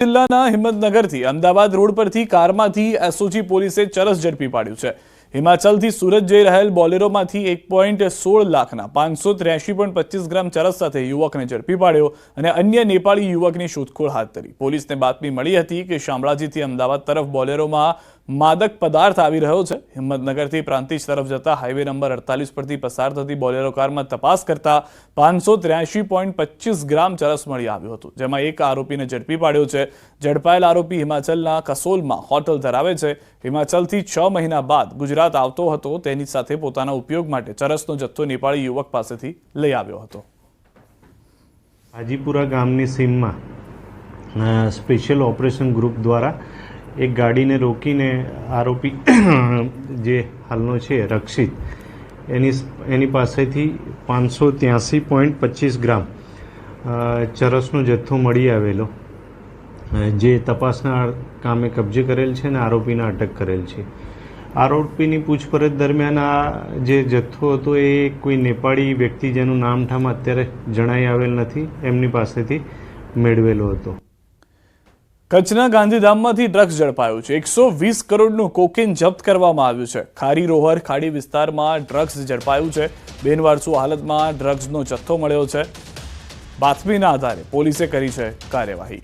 જિલ્લાના હિંમતનગરથી અમદાવાદ રોડ પરથી કારમાંથી એસઓજી પોલીસે ચરસ ઝડપી પાડ્યું છે। હિમાચલથી સુરત જઈ રહેલ બોલેરોમાંથી 1.16 લાખના 583.25 ગ્રામ ચરસ સાથે યુવકને ઝડપી પાડ્યો અને અન્ય નેપાળી યુવકની શોધખોળ હાથ ધરી। પોલીસને બાતમી મળી હતી કે શામળાજીથી અમદાવાદ તરફ બોલેરોમાં માદક પદાર્થ આવી રહ્યો છે। હિંમતનગરથી પ્રાંતિજ તરફ જતા હાઈવે નંબર 48 પરથી પસાર થતી બોલેરો કારમાં તપાસ કરતા 583.25 ગ્રામ ચરસ મળી આવ્યું હતું, જેમાં એક આરોપીને ઝડપી પાડ્યો છે। ઝડપાયેલ આરોપી હિમાચલના કસોલમાં હોટલ ધરાવે છે। હિમાચલથી 6 મહિના બાદ ગુજરાત આવતો હતો, તેની સાથે પોતાના ઉપયોગ માટે ચરસનો જથ્થો નેપાળી યુવક પાસેથી લઈ આવ્યો હતો। હાજીપુરા ગામની સીમમાં સ્પેશિયલ ઓપરેશન ગ્રુપ દ્વારા એક ગાડીને રોકીને આરોપી જે હાલનો છે રક્ષિત એની પાસેથી 583.25 ગ્રામ ચરસનો જથ્થો મળી આવેલો, જે તપાસના કામે કબજે કરેલ છે અને આરોપીને અટક કરેલ છે। આરોપીની પૂછપરછ દરમિયાન આ જે જથ્થો હતો એ કોઈ નેપાળી વ્યક્તિ જેનું નામઠામ અત્યારે જણાઈ આવેલ નથી, એમની પાસેથી મેળવેલો હતો। કચ્છના ગાંધીધામમાંથી ડ્રગ્સ ઝડપાયું છે। 120 કરોડનું કોકેન જપ્ત કરવામાં આવ્યું છે। ખારી રોહર ખાડી વિસ્તારમાં ડ્રગ્સ ઝડપાયું છે। બેનવારસુ હાલતમાં ડ્રગ્સનો જથ્થો મળ્યો છે। બાતમીના આધારે પોલીસે કરી છે કાર્યવાહી।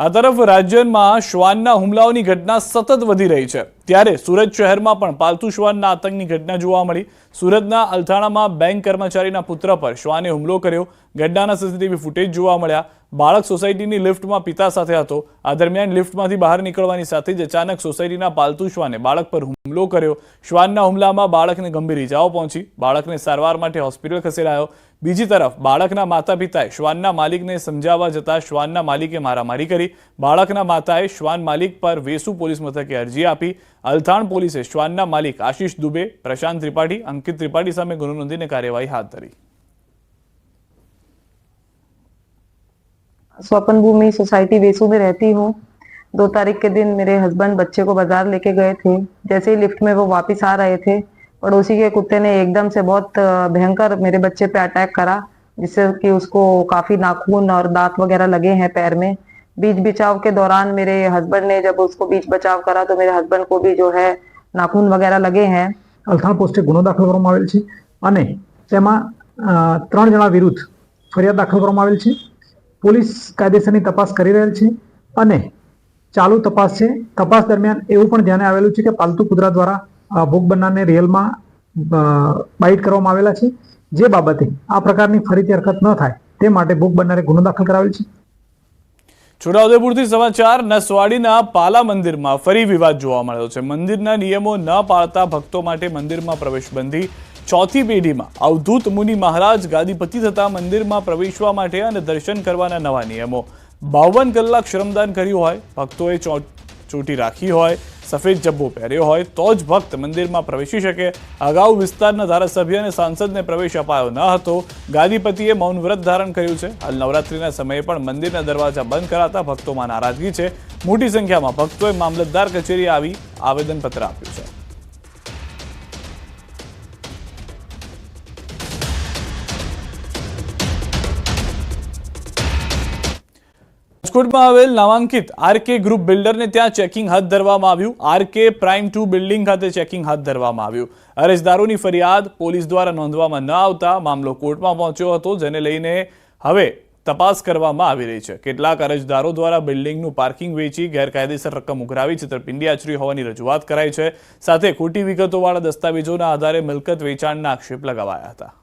આ તરફ રાજ્યમાં શ્વાનના હુમલાઓની ઘટના સતત વધી રહી છે, ત્યારે સુરત શહેરમાં પણ પાલતુ શ્વાનના આતંકની ઘટના જોવા મળી। સુરતના અલથાણામાં બેંક કર્મચારીના પુત્ર પર શ્વાને હુમલો કર્યો। ઘટનાના સીસીટીવી ફૂટેજ જોવા મળ્યા। બાળક સોસાયટીની લિફ્ટમાં પિતા સાથે હતો। આ દરમિયાન લિફ્ટમાંથી બહાર નીકળવાની સાથે જ અચાનક સોસાયટીના પાલતુ શ્વાને બાળક પર હુમલો કર્યો। શ્વાનના હુમલામાં બાળકને ગંભીર ઇજાઓ પહોંચી। બાળકને સારવાર માટે હોસ્પિટલ ખસેડાયો। બીજી તરફ બાળકના માતા પિતાએ શ્વાનના માલિકને સમજાવવા જતા શ્વાનના માલિકે મારામારી કરી। બાળકના માતાએ શ્વાન માલિક પર વેસુ પોલીસ મથકે અરજી આપી। અલથાણ પોલીસે શ્વાનના માલિક આશીષ દુબે, પ્રશાંત ત્રિપાઠી, અંકિત ત્રિપાઠી સામે ગુનો નોંધીને કાર્યવાહી હાથ ધરી। स्वपन भूमि सोसाइटी वेसू में रहती हूँ। 2 तारीख के दिन मेरे हस्बैंड बच्चे को बाजार लेके गए थे। जैसे ही लिफ्ट में वो वापस आ रहे थे, पड़ोसी के कुत्ते ने एकदम से बहुत भयंकर मेरे बच्चे पे अटैक करा, जिससे कि उसको काफी नाखून और दांत वगैरह लगे हैं पैर में। बीच बचाव के दौरान मेरे हस्बैंड ने जब उसको बीच बचाव करा तो मेरे हस्बैंड को भी जो है नाखून वगैरह लगे हैं। અલથાણ પોસ્ટે ગુનો દાખલ કરવામાં આવેલ છે અને તેમાં 3 જણા વિરુદ્ધ ફરિયાદ દાખલ કરવામાં આવેલ છે। પોલીસ કાયદેસરની તપાસ કરી રહેલ છે અને ચાલુ તપાસ છે। તપાસ દરમિયાન એવું પણ ધ્યાને આવેલું છે કે પાલતુ કૂતરા દ્વારા ભોગ બનનારને રિયલમાં બાઇટ કરવામાં આવેલા છે, જે બાબતે આ પ્રકારની ફરીથી હરકત ન થાય તે માટે ભોગ બનનારે ગુનો દાખલ કરાવેલ છે। છોટાઉદેપુરથી સમાચાર। નસવાડીના પાલા મંદિરમાં ફરી વિવાદ જોવા મળ્યો છે। મંદિરના નિયમો ન પાળતા ભક્તો માટે મંદિરમાં પ્રવેશ બંધી। ચોથી પેઢીમાં અવધૂત મુનિ મહારાજ ગાદીપતિ થતા મંદિરમાં પ્રવેશવા માટે અને દર્શન કરવાના નવા નિયમો। 52 કલાક શ્રમદાન કર્યું હોય, ભક્તોએ ચોટી રાખી હોય, સફેદ જબ્બો પહેર્યો હોય તો જ ભક્ત મંદિરમાં પ્રવેશી શકે। અગાઉ વિસ્તારના ધારાસભ્ય અને સાંસદને પ્રવેશ અપાયો ન હતો। ગાદીપતિએ મૌન વ્રત ધારણ કર્યું છે। હાલ નવરાત્રીના સમયે પણ મંદિરના દરવાજા બંધ કરાતા ભક્તોમાં નારાજગી છે। મોટી સંખ્યામાં ભક્તોએ મામલતદાર કચેરીએ આવી આવેદનપત્ર આપ્યું છે। રાજકોટમાં આવેલ નામાંકિત આરકે ગ્રુપ બિલ્ડરને ત્યાં ચેકિંગ હાથ ધરવામાં આવ્યું। આરકે પ્રાઇમ 2 બિલ્ડિંગ ખાતે ચેકિંગ હાથ ધરવામાં આવ્યું। અરજદારોની ફરિયાદ પોલીસ દ્વારા નોંધવામાં ન આવતા મામલો કોર્ટમાં પહોંચ્યો હતો, જેને લઈને હવે તપાસ કરવામાં આવી રહી છે। કેટલાક અરજદારો દ્વારા બિલ્ડિંગનું પાર્કિંગ વેચી ગેરકાયદેસર રકમ ઉઘરાવી છેતરપિંડી આચરી હોવાની રજૂઆત કરાઈ છે। સાથે ખોટી વિગતોવાળા દસ્તાવેજોના આધારે મિલકત વેચાણના આક્ષેપ લગાવાયા હતા।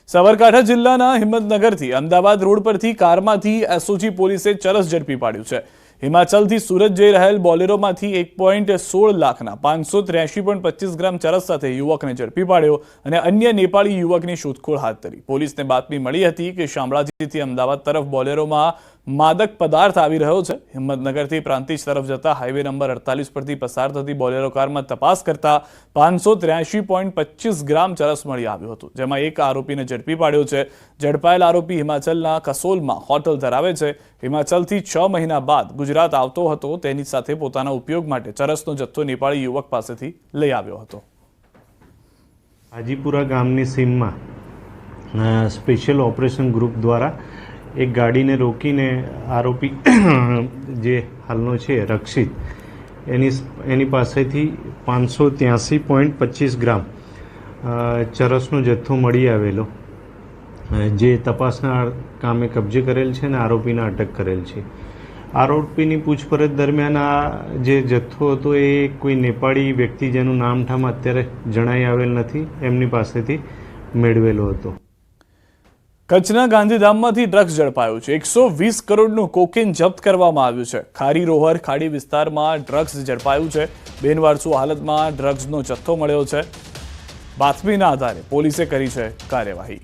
સાબરકાંઠા જિલ્લાના હિંમતનગરથી અમદાવાદ રોડ પરથી કારમાંથી એસઓજી પોલીસે ચરસ ઝડપી પાડ્યું છે। હિમાચલથી સુરત જઈ રહેલ બોલેરોમાંથી 1.16 લાખના 583.25 ગ્રામ ચરસ સાથે યુવકને ઝડપી પાડ્યો અને અન્ય નેપાળી યુવકની શોધખોળ હાથ ધરી। પોલીસને બાતમી મળી હતી કે શામળાજીથી અમદાવાદ તરફ બોલેરોમાં માદક પદાર્થ આવી રહ્યો છે। હિંમતનગરથી પ્રાંતિજ તરફ જતા હાઈવે નંબર 48 પરથી પસાર થતી બોલેરો કારમાં તપાસ કરતા 583.25 ગ્રામ ચરસ મળી આવ્યું હતું, જેમાં એક આરોપીને ઝડપી પાડ્યો છે। ઝડપાયેલ આરોપી હિમાચલના કસોલમાં હોટલ ધરાવે છે। હિમાચલથી 6 મહિના બાદ ગુજરાત આવતો હતો, તેની સાથે પોતાના ઉપયોગ માટે ચરસનો જથ્થો નેપાળી યુવક પાસેથી લઈ આવ્યો હતો। હાજીપુરા ગામની સીમમાં સ્પેશિયલ ઓપરેશન ગ્રુપ દ્વારા એક ગાડીને રોકીને આરોપી જે હાલનો છે રક્ષિત એની પાસેથી 583.25 ગ્રામ ચરસનો જથ્થો મળી આવેલો, જે તપાસના કામે કબજે કરેલ છે અને આરોપીને અટક કરેલ છે. આરોપીની પૂછપરછ દરમિયાન આ જે જથ્થો હતો એ કોઈ નેપાળી વ્યક્તિ જેનું નામઠામ અત્યારે જણાઈ આવેલ નથી એમની પાસેથી મેળવેલો હતો. કચ્છના ગાંધીધામમાંથી ડ્રગ્સ ઝડપાયું છે. 120 કરોડનું કોકેન જપ્ત કરવામાં આવ્યું છે. ખારી રોહર ખાડી વિસ્તારમાં ડ્રગ્સ ઝડપાયું છે. બેનવારસુ હાલતમાં ડ્રગ્સનો જથ્થો મળ્યો છે. બાતમીના આધારે પોલીસે કરી છે કાર્યવાહી.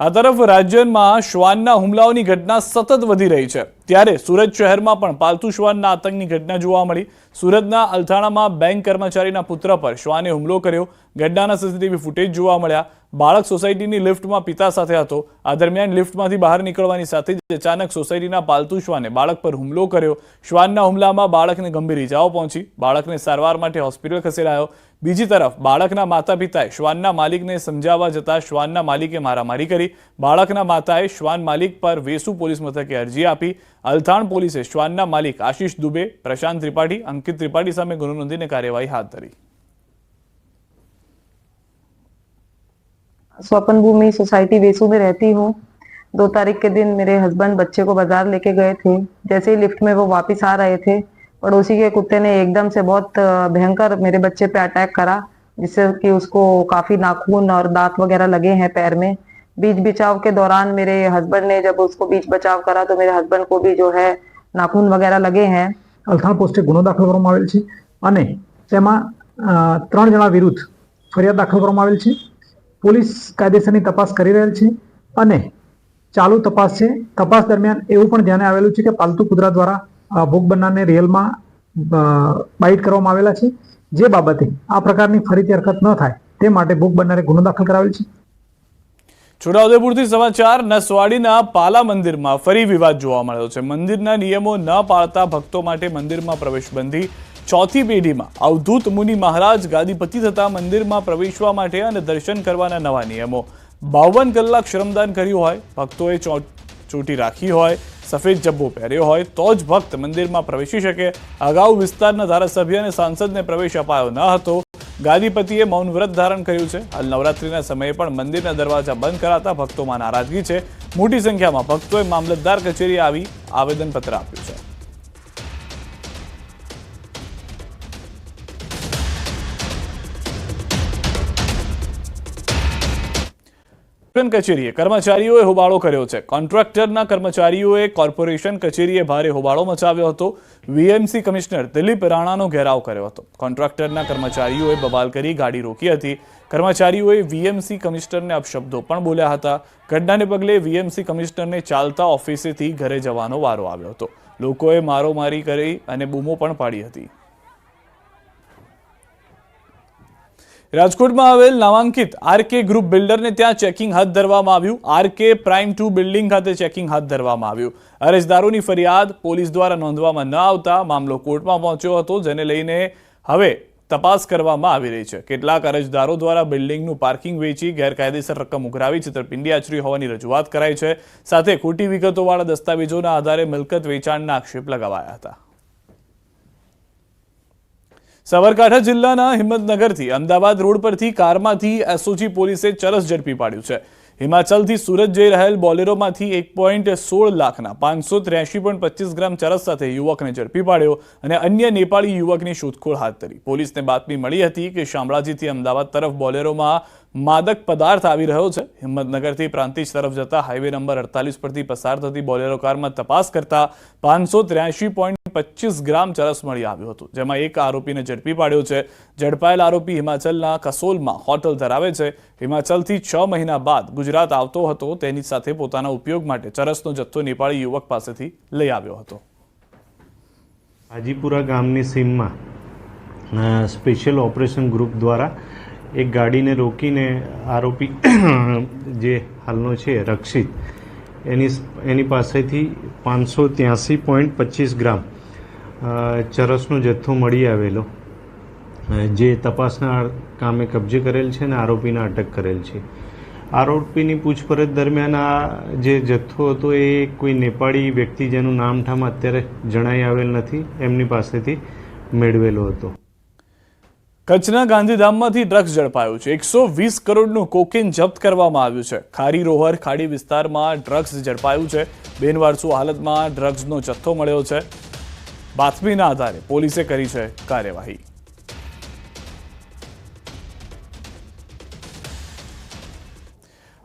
આ તરફ રાજ્યમાં શ્વાનના હુમલાઓની ઘટના સતત વધી રહી છે. ત્યારે સુરત શહેરમાં પણ પાલતુ શ્વાનના આતંકની ઘટના જોવા મળી. સુરતના અલથાણામાં બેંક કર્મચારીના પુત્ર પર શ્વાને હુમલો કર્યો. ઘટનાના સીસીટીવી ફૂટેજ જોવા મળ્યા. બાળક સોસાયટીની લિફ્ટમાં પિતા સાથે હતો. આ દરમિયાન લિફ્ટમાંથી બહાર નીકળવાની સાથે જ અચાનક સોસાયટીના પાલતુ શ્વાને બાળક પર હુમલો કર્યો. શ્વાનના હુમલામાં બાળકને ગંભીર ઇજાઓ પહોંચી. બાળકને સારવાર માટે હોસ્પિટલ ખસેડાયો. બીજી તરફ બાળકના માતા પિતાએ શ્વાનના માલિકને સમજાવવા જતા શ્વાનના માલિકે મારામારી કરી. બાળકના માતાએ શ્વાન માલિક પર વેસુ પોલીસ મથકે અરજી આપી. અલથાણ પોલીસે શ્વાનના માલિક આશીષ દુબે, પ્રશાંત ત્રિપાઠી, અંકિત ત્રિપાઠી સામે ગુનો નોંધીને કાર્યવાહી હાથ ધરી. स्वपन भूमि सोसाइटी वेसू में रहती हूँ. 2 तारीख के दिन मेरे हस्बैंड बच्चे को बाजार लेके गए थे. जैसे ही लिफ्ट में वो वापस आ रहे थे, पड़ोसी के कुत्ते ने एकदम से बहुत भयंकर मेरे बच्चे पे अटैक करा, जिससे कि उसको काफी नाखून और दांत वगैरह लगे हैं पैर में. बीच बचाव के दौरान मेरे हस्बैंड ने जब उसको बीच बचाव करा तो मेरे हस्बैंड को भी जो है नाखून वगैरह लगे हैं. અલથાણ પોસ્ટે ગુનો દાખલ કરવામાં આવેલ છે અને તેમાં 3 જણા વિરુદ્ધ ફરિયાદ દાખલ કરવામાં આવેલ છે. પોલીસ કાયદેસરની તપાસ કરી રહેલ છે અને ચાલુ તપાસ છે. તપાસ દરમિયાન એવું પણ ધ્યાને આવેલું છે કે પાલતુ કૂતરા દ્વારા ભોગ બનનારને રિયલમાં બાઇટ કરવામાં આવેલા છે, જે બાબતે આ પ્રકારની ફરીથી હરકત ન થાય તે માટે ભોગ બનનારે ગુનો દાખલ કરાવેલ છે. છોટાઉદેપુરથી સમાચાર. નસવાડીના પાલા મંદિરમાં ફરી વિવાદ જોવા મળ્યો છે. મંદિરના નિયમો ન પાળતા ભક્તો માટે મંદિરમાં પ્રવેશ બંધી. ચોથી પેઢીમાં અવધૂત મુનિ મહારાજ ગાદીપતિ થતા મંદિરમાં પ્રવેશવા માટે અને દર્શન કરવાના નવા નિયમો. 52 કલાક શ્રમદાન કર્યું હોય, ભક્તોએ ચોટી રાખી હોય, સફેદ જબ્બો પહેર્યો હોય તો જ ભક્ત મંદિરમાં પ્રવેશી શકે. અગાઉ વિસ્તારના ધારાસભ્ય અને સાંસદને પ્રવેશ અપાયો ન હતો. ગાદીપતિએ મૌન વ્રત ધારણ કર્યું છે. હાલ નવરાત્રીના સમયે પણ મંદિરના દરવાજા બંધ કરાતા ભક્તોમાં નારાજગી છે. મોટી સંખ્યામાં ભક્તોએ મામલતદાર કચેરીએ આવી આવેદનપત્ર આપ્યું છે. કચેરીએ કર્મચારીઓએ હોબાળો કર્યો છે. કોન્ટ્રાક્ટરના કર્મચારીઓએ કોર્પોરેશન કચેરીએ ભારે હોબાળો મચાવ્યો હતો. વીએમસી કમિશનર દિલીપ રાણાનો ઘેરાવ કર્યો હતો. કોન્ટ્રાક્ટરના કર્મચારીઓએ બબાલ કરી ગાડી રોકી હતી. કર્મચારીઓએ વીએમસી કમિશનરને અપશબ્દો પણ બોલ્યા હતા. ઘટનાને પગલે વીએમસી કમિશનરને ચાલતા ઓફિસેથી ઘરે જવાનો વારો આવ્યો હતો. લોકોએ મારોમારી કરી અને બૂમો પણ પાડી હતી. રાજકોટમાં આવેલ નામાંકિત આરકે ગ્રુપ બિલ્ડરને ત્યાં ચેકિંગ હાથ ધરવામાં આવ્યું. આરકે પ્રાઇમ 2 બિલ્ડિંગ ખાતે ચેકિંગ હાથ ધરવામાં આવ્યું. અરજદારોની ફરિયાદ પોલીસ દ્વારા નોંધવામાં ન આવતા મામલો કોર્ટમાં પહોંચ્યો હતો, જેને લઈને હવે તપાસ કરવામાં આવી રહી છે. કેટલાક અરજદારો દ્વારા બિલ્ડિંગનું પાર્કિંગ વેચી ગેરકાયદેસર રકમ ઉઘરાવી છેતરપિંડી આચરી હોવાની રજૂઆત કરાઈ છે. સાથે ખોટી વિગતોવાળા દસ્તાવેજોના આધારે મિલકત વેચાણના આક્ષેપ લગાવાયા હતા. સાબરકાંઠા જિલ્લાના હિંમતનગરથી અમદાવાદ રોડ પરથી કારમાંથી એસઓજી પોલીસે ચરસ ઝડપી પાડ્યું છે. હિમાચલથી સુરત જઈ રહેલ બોલેરોમાંથી 1.16 લાખના 583.25 ગ્રામ ચરસ સાથે યુવકને ઝડપી પાડ્યો અને અન્ય નેપાળી યુવકની શોધખોળ હાથ ધરી. પોલીસને બાતમી મળી હતી કે શામળાજીથી અમદાવાદ તરફ બોલેરોમાં માદક પદાર્થ આવી રહ્યો છે. હિંમતનગરથી પ્રાંતિજ તરફ જતા હાઈવે નંબર 48 પરથી પસાર થતી બોલેરો કારમાં તપાસ કરતા 583.25 ગ્રામ ચરસ મળી આવ્યું હતું, જેમાં એક આરોપીને ઝડપી પાડ્યો છે. ઝડપાયેલ આરોપી હિમાચલના કસોલમાં હોટલ ધરાવે છે. હિમાચલથી 6 મહિના બાદ ગુજરાત આવતો હતો. તેની સાથે પોતાના ઉપયોગ માટે ચરસનો જથ્થો નેપાળી યુવક પાસેથી લઈ આવ્યો હતો. હાજીપુરા ગામની સીમમાં સ્પેશિયલ ઓપરેશન ગ્રુપ દ્વારા એક ગાડીને રોકીને આરોપી જે હાલનો છે રક્ષિત એની પાસેથી 583.25 ગ્રામ ચરસનો જથ્થો મળી આવેલો જે તપાસના કામે કબજે કરેલ છે અને આરોપીને અટક કરેલ છે. આરોપીની પૂછપરછ દરમિયાન આ જે જથ્થો હતો એ કોઈ નેપાળી વ્યક્તિ જેનું નામઠામ અત્યારે જણાઈ આવેલ નથી એમની પાસેથી મેળવેલો હતો. કચ્છના ગાંધીધામમાંથી ડ્રગ્સ ઝડપાયું છે. 120 કરોડનું કોકેન જપ્ત કરવામાં આવ્યું છે. ખારી રોહર ખાડી વિસ્તારમાં ડ્રગ્સ ઝડપાયું છે. બેનવારસુ હાલતમાં ડ્રગ્સનો જથ્થો મળ્યો છે. બાતમીના આધારે પોલીસે કરી છે કાર્યવાહી.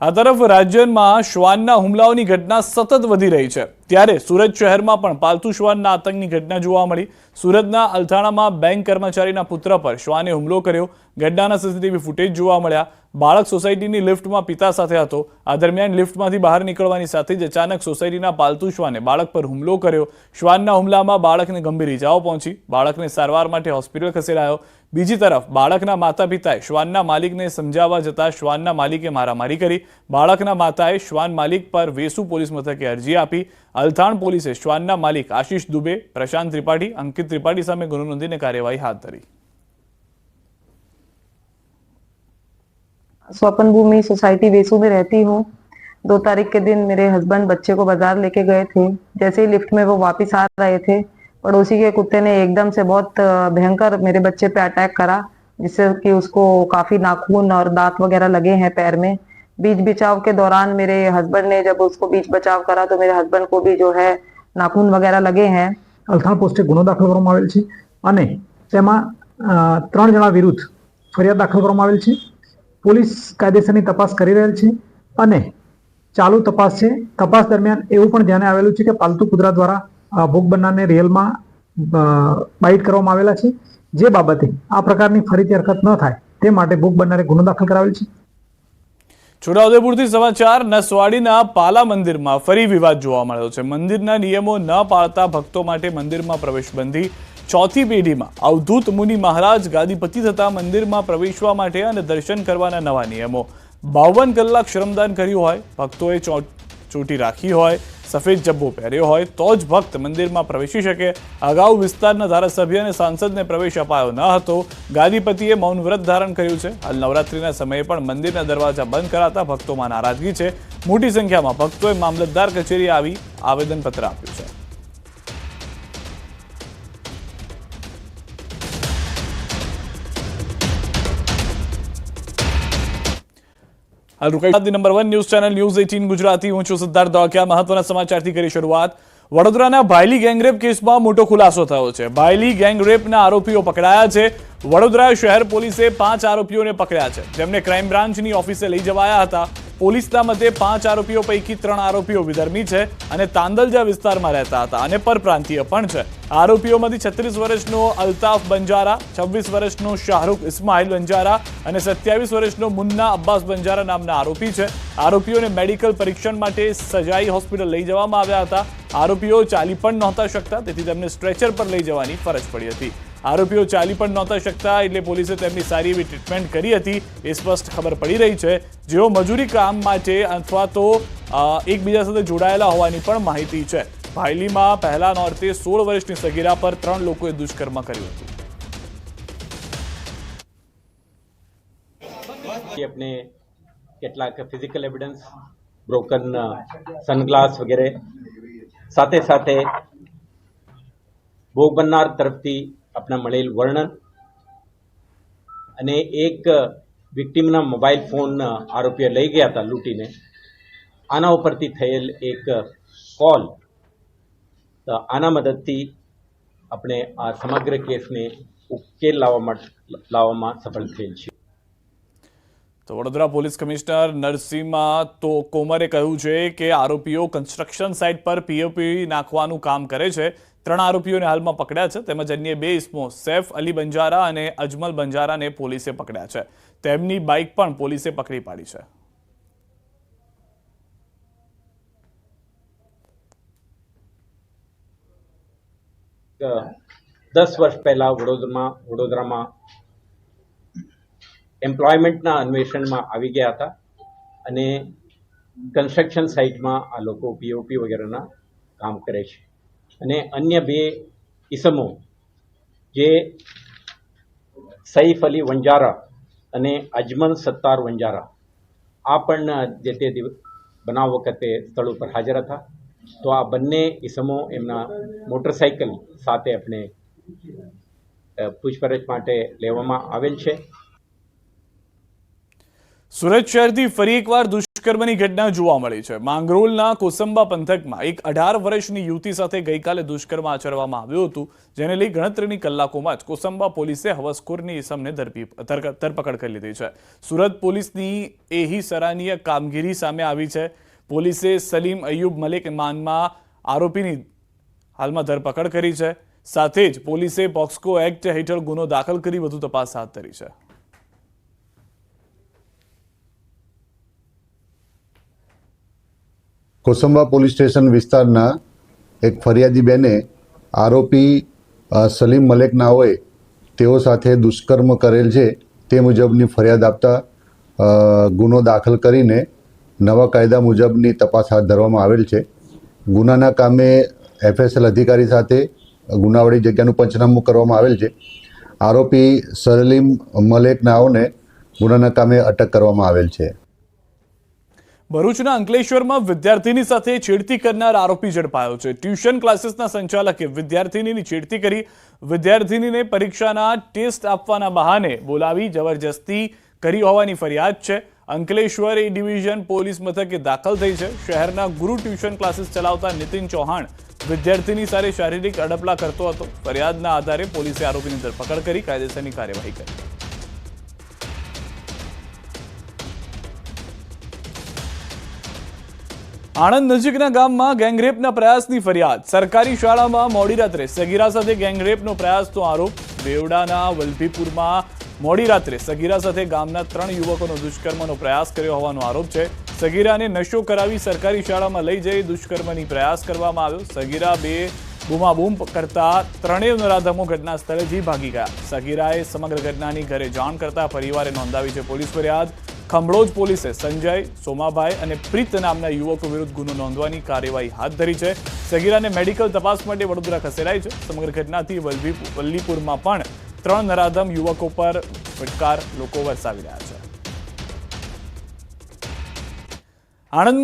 આ તરફ રાજ્યમાં શ્વાનના હુમલાઓની ઘટના સતત વધી રહી છે. ત્યારે સુરત શહેરમાં પણ પાલતુ શ્વાનના આતંકની ઘટના જોવા મળી. સુરતના અલથાણામાં બેંક કર્મચારીના પુત્ર પર શ્વાને હુમલો કર્યો. ઘટનાના સીસીટીવી ફૂટેજ જોવા મળ્યા. બાળક સોસાયટીની લિફ્ટમાં પિતા સાથે હતો. આ દરમિયાન લિફ્ટમાંથી બહાર નીકળવાની સાથે જ અચાનક સોસાયટીના પાલતુ શ્વાને બાળક પર હુમલો કર્યો. શ્વાનના હુમલામાં બાળકને ગંભીર ઇજાઓ પહોંચી. બાળકને સારવાર માટે હોસ્પિટલ ખસેડાયો. બીજી તરફ બાળકના માતા પિતાએ શ્વાનના માલિકને સમજાવવા જતા શ્વાનના માલિકે મારામારી કરી. બાળકના માતાએ શ્વાન માલિક પર વેસુ પોલીસ મથકે અરજી આપી. અલથાણ પોલીસે શ્વાનના માલિક આશીષ દુબે, પ્રશાંત ત્રિપાઠી, અંકિત ત્રિપાઠી સામે ગુનો નોંધીને કાર્યવાહી હાથ ધરી. स्वपन भूमि सोसाइटी वेसू में रहती हूँ. 2 तारीख के दिन मेरे हस्बैंड बच्चे को बाजार लेके गए थे. जैसे ही लिफ्ट में वो वापस आ रहे थे, पड़ोसी के कुत्ते ने एकदम से बहुत भयंकर मेरे बच्चे पे अटैक करा, जिससे कि उसको काफी नाखून और दांत वगैरह लगे हैं पैर में. बीच बचाव के दौरान मेरे हस्बैंड ने जब उसको बीच बचाव करा तो मेरे हस्बैंड को भी जो है नाखून वगैरह लगे हैं. અલથાણ પોસ્ટે ગુનો દાખલ કરવામાં આવેલ છે અને તેમાં 3 જણા વિરુદ્ધ ફરિયાદ દાખલ કરવામાં આવેલ છે. પોલીસ કાયદેસરની તપાસ કરી રહેલ છે અને ચાલુ તપાસ છે. તપાસ દરમિયાન એવું પણ ધ્યાને આવેલું છે કે પાલતુ કૂતરા દ્વારા ભોગ બનનારને રિયલમાં બાઇટ કરવામાં આવેલા છે. જે બાબતે આ પ્રકારની ફરીથી હરકત ન થાય તે માટે ભોગ બનનારે ગુનો દાખલ કરાવેલ છે. છોટાઉદેપુરથી સમાચાર. નસવાડીના પાલા મંદિરમાં ફરી વિવાદ જોવા મળ્યો છે. મંદિરના નિયમો ન પાળતા ભક્તો માટે મંદિરમાં પ્રવેશ બંધી. ચોથી પેઢીમાં અવધૂત મુનિ મહારાજ ગાદીપતિ થતા મંદિરમાં પ્રવેશવા માટે અને દર્શન કરવાના નવા નિયમો. 52 કલાક શ્રમદાન કર્યું હોય, ભક્તોએ ચોટી રાખી હોય, સફેદ જબ્બો પહેર્યો હોય તો જ ભક્ત મંદિરમાં પ્રવેશી શકે. અગાઉ વિસ્તારના ધારાસભ્ય અને સાંસદને પ્રવેશ અપાયો ન હતો. ગાદીપતિએ મૌન વ્રત ધારણ કર્યું છે. હાલ નવરાત્રીના સમયે પણ મંદિરના દરવાજા બંધ કરાતા ભક્તોમાં નારાજગી છે. મોટી સંખ્યામાં ભક્તોએ મામલતદાર કચેરીએ આવી આવેદનપત્ર આપ્યું છે. Number 1 news channel news 18 Gujarati. હું છું સિદ્ધાર્થ દોડકિયા. મહત્વના સમાચારથી કરી શરૂઆત. વડોદરાના ભાયલી ગેંગરેપ કેસમાં મોટો ખુલાસો થયો છે. ભાયલી ગેંગરેપના આરોપીઓ પકડાયા છે. વડોદરા શહેર પોલીસે 5 આરોપીઓને પકડ્યા છે, જેમને ક્રાઇમ બ્રાન્ચની ઓફિસે લઈ જવાયા હતા. પોલીસના મતે 5 આરોપીઓ પૈકી 3 આરોપીઓ વિધર્મી છે અને તાંદલજા વિસ્તારમાં રહેતા હતા અને પરપ્રાંતીય પણ છે. આરોપીઓમાંથી 36 વર્ષનો અલ્તાફ બંજારા, 26 વર્ષનો શાહરૂખ ઇસ્માઇલ બંજારા અને 27 વર્ષનો મુન્ના અબ્બાસ બંજારા નામના આરોપી છે. આરોપીઓને મેડિકલ પરીક્ષણ માટે સજાઈ હોસ્પિટલ લઈ જવામાં આવ્યા હતા. આરોપીઓ ચાલી પણ નહોતા શકતા, તેથી તેમને સ્ટ્રેચર પર લઈ જવાની ફરજ પડી હતી. આરોપીઓ ચાલી પણ નહોતા શકતા એટલે પોલીસે તેમની સારી એવી ટ્રીટમેન્ટ કરી હતી, એ સ્પષ્ટ ખબર પડી રહી છે. જેઓ મજૂરી કામ માટે અથવા તો એકબીજા સાથે જોડાયેલા હોવાની પણ માહિતી છે. ભાયલીમાં પહેલા નોરતે 16 વર્ષની સગીરા પર 3 લોકોએ દુષ્કર્મ કર્યું હતું. अपने કેટલાક ફિઝિકલ એવિડન્સ, બ્રોકન સનગ્લાસ વગેરે સાથે સાથે ભોગ બનનાર તરફથી આપણા મળેલ વર્ણન અને એક વિક્ટીમના મોબાઈલ ફોન આરોપીએ લઈ ગયા હતા લૂંટીને, આના ઉપરથી થયેલ એક કોલ, તો આના મદદથી આપણે આ સમગ્ર કેસને ઉકેલ લાવવામાં સફળ થયેલ છે. તો વડોદરા પોલીસ કમિશનર નરસિંહા કોમરે કહ્યું છે કે આરોપીઓ કન્સ્ટ્રક્શન સાઇટ પર પીઓપી નાખવાનું કામ કરે છે. 3 આરોપીઓને હાલમાં પકડ્યા છે. તેમજ અન્ય 2 ઇસમો સૈફ અલી બંજારા અને અજમલ બંજારાને પોલીસે પકડ્યા છે. તેમની બાઇક પણ પોલીસે પકડી પાડી છે. દસ વર્ષ પહેલા વડોદરામાં એમ્પ્લોયમેન્ટના અન્વેષણમાં આવી ગયા હતા અને કન્સ્ટ્રક્શન સાઇટમાં આ લોકો પીઓપી વગેરેના કામ કરે છે અને અન્ય 2 ઈસમો જે સૈફ અલી વંજારા અને અજમલ સત્તાર વંજારા આ પણ જે તે બનાવ વખતે સ્થળ ઉપર હાજર હતા. તો આ બંને ઈસમો એમના મોટરસાઇકલ સાથે આપણે પૂછપરછ માટે લેવામાં આવેલ છે. સુરત શહેરથી ફરી એકવાર દુષ્કર્મની ઘટના જોવા મળી છે. માંગરોળના કોસંબા પંથકમાં એક 18 વર્ષની યુવતી સાથે ગઈકાલે દુષ્કર્મ આચરવામાં આવ્યું હતું, જેને લઈ ગણતરીની કલાકોમાં જ કોસંબા પોલીસે હવસખોરની ઇસમને ધરપકડ કરી લીધી છે. સુરત પોલીસની એહી સરાહનીય કામગીરી સામે આવી છે. પોલીસે સલીમ અયુબ મલિક ઇમાનમાં આરોપીની હાલમાં ધરપકડ કરી છે. સાથે જ પોલીસે પોક્સકો એક્ટ હેઠળ ગુનો દાખલ કરી વધુ તપાસ હાથ ધરી છે. કોસંબા પોલીસ સ્ટેશન વિસ્તારના એક ફરિયાદી બેને આરોપી સલીમ મલેક નાઓએ તેઓ સાથે દુષ્કર્મ કરેલ છે તે મુજબની ફરિયાદ આપતા ગુનો દાખલ કરીને નવા કાયદા મુજબની તપાસ હાથ ધરવામાં આવેલ છે. ગુનાના કામે FSL અધિકારી સાથે ગુનાવાળી જગ્યાનું પંચનામું કરવામાં આવેલ છે. આરોપી સલીમ મલેક નાઓને ગુનાના કામે અટક કરવામાં આવેલ છે. ભરૂચના અંકલેશ્વરમાં વિદ્યાર્થીની સાથે છેડતી કરનાર આરોપી ઝડપાયો છે. ટ્યુશન ક્લાસીસના સંચાલકે વિદ્યાર્થીનીની છેડતી કરી વિદ્યાર્થીનીને પરીક્ષાના ટેસ્ટ આપવાના બહાને બોલાવી જબરજસ્તી કરી હોવાની ફરિયાદ છે. અંકલેશ્વર એ ડિવિઝન પોલીસ મથકે દાખલ થઈ છે. શહેરના ગુરુ ટ્યુશન ક્લાસીસ ચલાવતા નીતિન ચૌહાણ વિદ્યાર્થીની સાથે શારીરિક અડપલા કરતો હતો. ફરિયાદના આધારે પોલીસે આરોપીની ધરપકડ કરી કાયદેસરની કાર્યવાહી કરી. આણંદ નજીકના ગામમાં ગેંગરેપના પ્રયાસની ફરિયાદ. સરકારી શાળામાં મોડી રાત્રે સગીરા સાથે ગેંગરેપનો પ્રયાસનો આરોપ. બેવડાના વલભીપુરમાં મોડી રાત્રે સગીરા સાથે ગામના 3 યુવકોનો દુષ્કર્મનો પ્રયાસ કર્યો હોવાનો આરોપ છે. સગીરાને નશો કરાવી સરકારી શાળામાં લઈ જઈ દુષ્કર્મની પ્રયાસ કરવામાં આવ્યો. સગીરા બે બૂમાબૂમ કરતા 3 નરાધમો ઘટના સ્થળેથી ભાગી ગયા. સગીરાએ સમગ્ર ઘટનાની ઘરે જાણ કરતા પરિવારે નોંધાવી છે પોલીસ ફરિયાદ. ખંભળોજ પોલીસે સંજય, સોમાભાઈ અને પ્રીત નામના યુવકો વિરુદ્ધ ગુનો નોંધવાની કાર્યવાહી હાથ ધરી છે. સગીરાને મેડિકલ તપાસ માટે વડોદરા ખસેડાઈ છે. સમગ્ર ઘટનાથી વલ્લીપુરમાં પણ 3 નરાધમ યુવકો પર ફટકાર લોકો વરસાવી રહ્યા છે. આણંદમાં